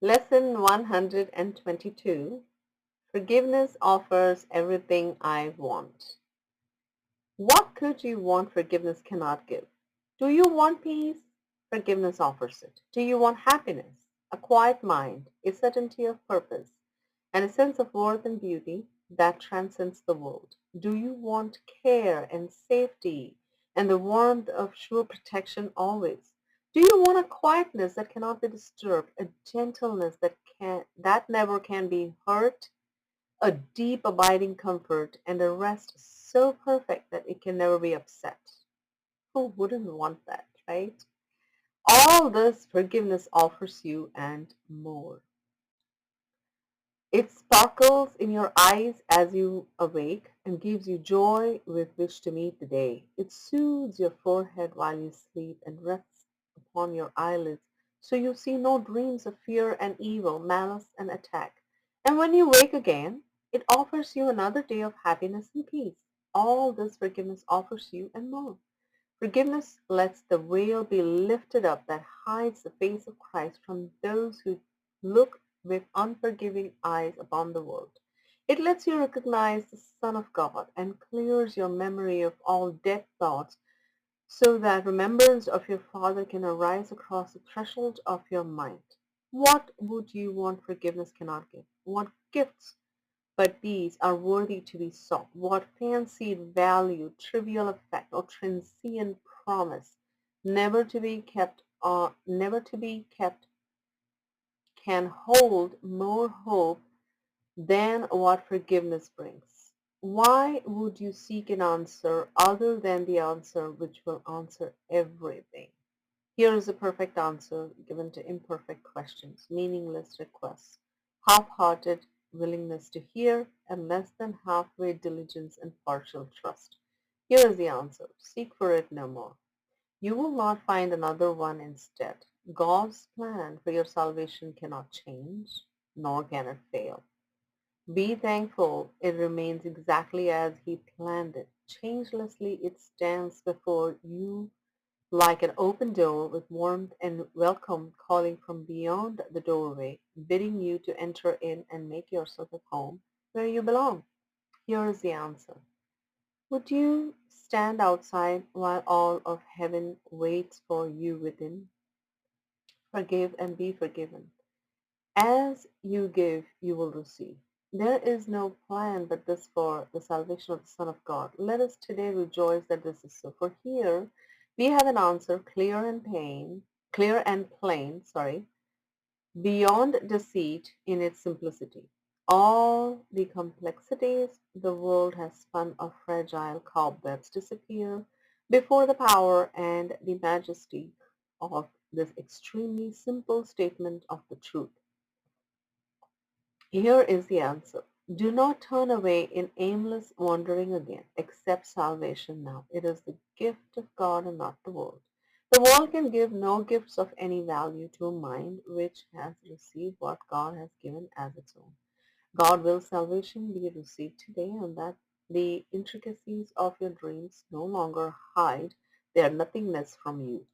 Lesson 122. Forgiveness offers everything I want. What could you want forgiveness cannot give? Do you want peace? Forgiveness offers it. Do you want happiness? A quiet mind, a certainty of purpose, and a sense of worth and beauty that transcends the world? Do you want care and safety and the warmth of sure protection always? Do you want a quietness that cannot be disturbed, a gentleness that never can be hurt, a deep abiding comfort, and a rest so perfect that it can never be upset? Who wouldn't want that, right? All this forgiveness offers you and more. It sparkles in your eyes as you awake and gives you joy with which to meet the day. It soothes your forehead while you sleep and rests upon your eyelids so you see no dreams of fear and evil, malice and attack. And when you wake again, it offers you another day of happiness and peace. All this forgiveness offers you and more. Forgiveness lets the veil be lifted up that hides the face of Christ from those who look with unforgiving eyes upon the world. It lets you recognize the Son of God and clears your memory of all dead thoughts so that remembrance of your Father can arise across the threshold of your mind. What would you want forgiveness cannot give? What gifts but these are worthy to be sought? What fancied value, trivial effect, or transient promise, never to be kept, can hold more hope than what forgiveness brings? Why would you seek an answer other than the answer which will answer everything? Here is a perfect answer given to imperfect questions, meaningless requests, half-hearted willingness to hear, and less than halfway diligence and partial trust. Here is the answer. Seek for it no more. You will not find another one instead. God's plan for your salvation cannot change, nor can it fail. Be thankful it remains exactly as He planned it. Changelessly it stands before you like an open door with warmth and welcome calling from beyond the doorway, bidding you to enter in and make yourself at home where you belong. Here is the answer. Would you stand outside while all of heaven waits for you within? Forgive and be forgiven. As you give, you will receive. There is no plan but this for the salvation of the Son of God. Let us today rejoice that this is so. For here we have an answer clear and plain, beyond deceit in its simplicity. All the complexities the world has spun of fragile cobwebs disappear before the power and the majesty of this extremely simple statement of the truth. Here is the answer. Do not turn away in aimless wandering again. Accept salvation now. It is the gift of God and not the world. The world can give no gifts of any value to a mind which has received what God has given as its own. God wills salvation be received today and that the intricacies of your dreams no longer hide their nothingness from you.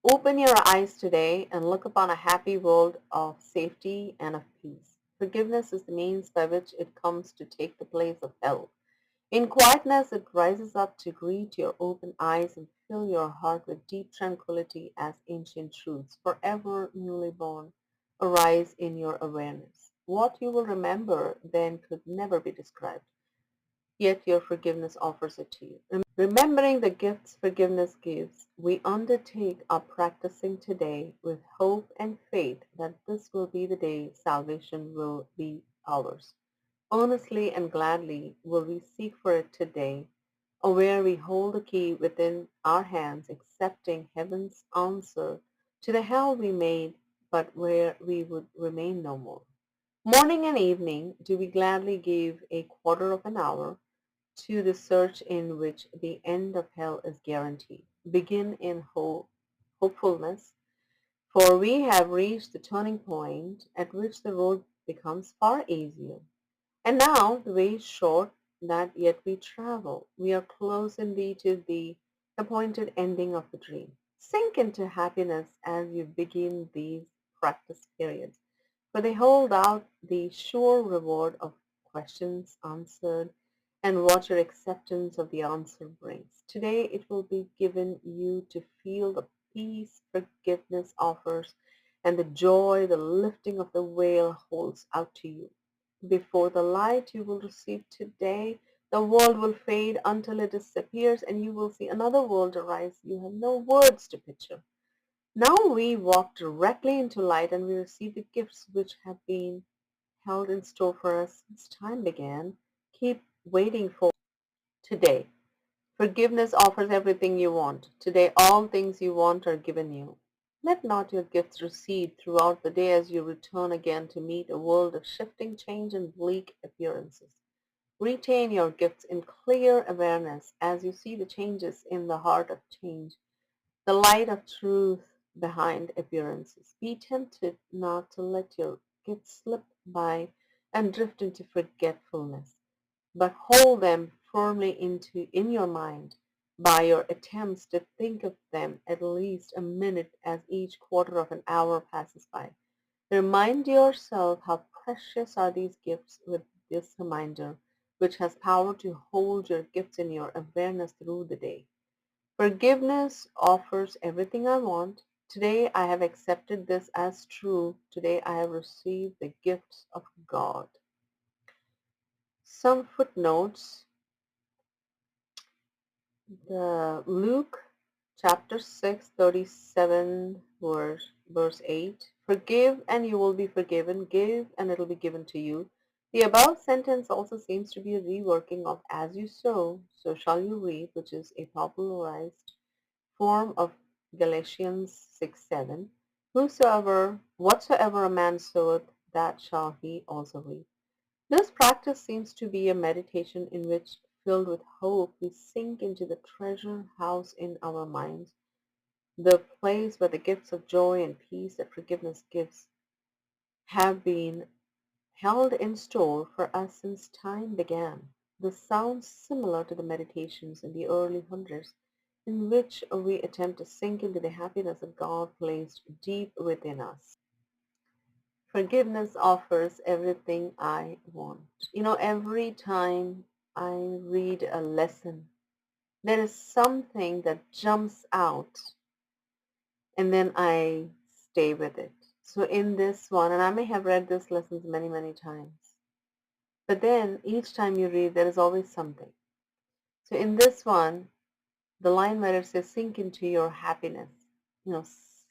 Open your eyes today and look upon a happy world of safety and of peace. Forgiveness is the means by which it comes to take the place of hell. In quietness, it rises up to greet your open eyes and fill your heart with deep tranquility as ancient truths, forever newly born, arise in your awareness. What you will remember then could never be described. Yet your forgiveness offers it to you. Remembering the gifts forgiveness gives, we undertake our practicing today with hope and faith that this will be the day salvation will be ours. Earnestly and gladly will we seek for it today, where we hold the key within our hands, accepting heaven's answer to the hell we made, but where we would remain no more. Morning and evening do we gladly give a quarter of an hour to the search in which the end of hell is guaranteed. Begin in hopefulness, for we have reached the turning point at which the road becomes far easier. And now the way is short that yet we travel. We are close indeed to the appointed ending of the dream. Sink into happiness as you begin these practice periods. for they hold out the sure reward of questions answered and what your acceptance of the answer brings. Today it will be given you to feel the peace forgiveness offers and the joy the lifting of the veil holds out to you. Before the light you will receive today, the world will fade until it disappears and you will see another world arise you have no words to picture. Now we walk directly into light and we receive the gifts which have been held in store for us since time began. Keep waiting for today. Forgiveness offers everything you want. Today all things you want are given you. Let not your gifts recede throughout the day as you return again to meet a world of shifting change and bleak appearances. Retain your gifts in clear awareness as you see the changes in the heart of change, the light of truth behind appearances. Be tempted not to let your gifts slip by and drift into forgetfulness, but hold them firmly in your mind by your attempts to think of them at least a minute as each quarter of an hour passes by. Remind yourself how precious are these gifts with this reminder, which has power to hold your gifts in your awareness through the day. Forgiveness offers everything I want. Today I have accepted this as true. Today I have received the gifts of God. Some footnotes. The Luke chapter 6, 37, verse 8. Forgive and you will be forgiven. Give and it will be given to you. The above sentence also seems to be a reworking of as you sow, so shall you reap, which is a popularized form of Galatians 6:7. Whatsoever a man soweth, that shall he also reap. This practice seems to be a meditation in which, filled with hope, we sink into the treasure house in our minds, the place where the gifts of joy and peace that forgiveness gives have been held in store for us since time began. This sounds similar to the meditations in the early hundreds, in which we attempt to sink into the happiness that God placed deep within us. Forgiveness offers everything I want. Every time I read a lesson, there is something that jumps out and then I stay with it. So in this one, and I may have read this lessons many, many times, but then each time you read, there is always something. So in this one, the line where it says sink into your happiness,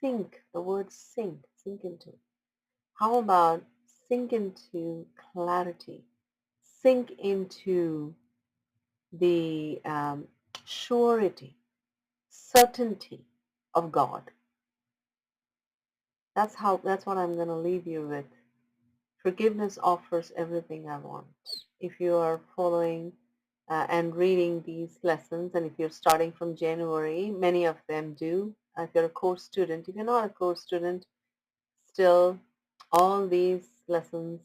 sink, the word sink into. How about sink into clarity? Sink into the surety, certainty of God. That's what I'm going to leave you with. Forgiveness offers everything I want. If you are following and reading these lessons, and if you're starting from January, many of them do. If you're a course student, if you're not a course student, still all these lessons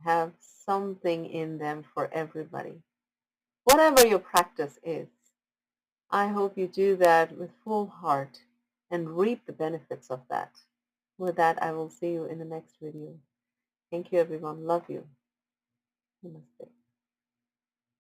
have something in them for everybody. Whatever your practice is, I hope you do that with full heart and reap the benefits of that. With that, I will see you in the next video. Thank you, everyone. Love you. Namaste.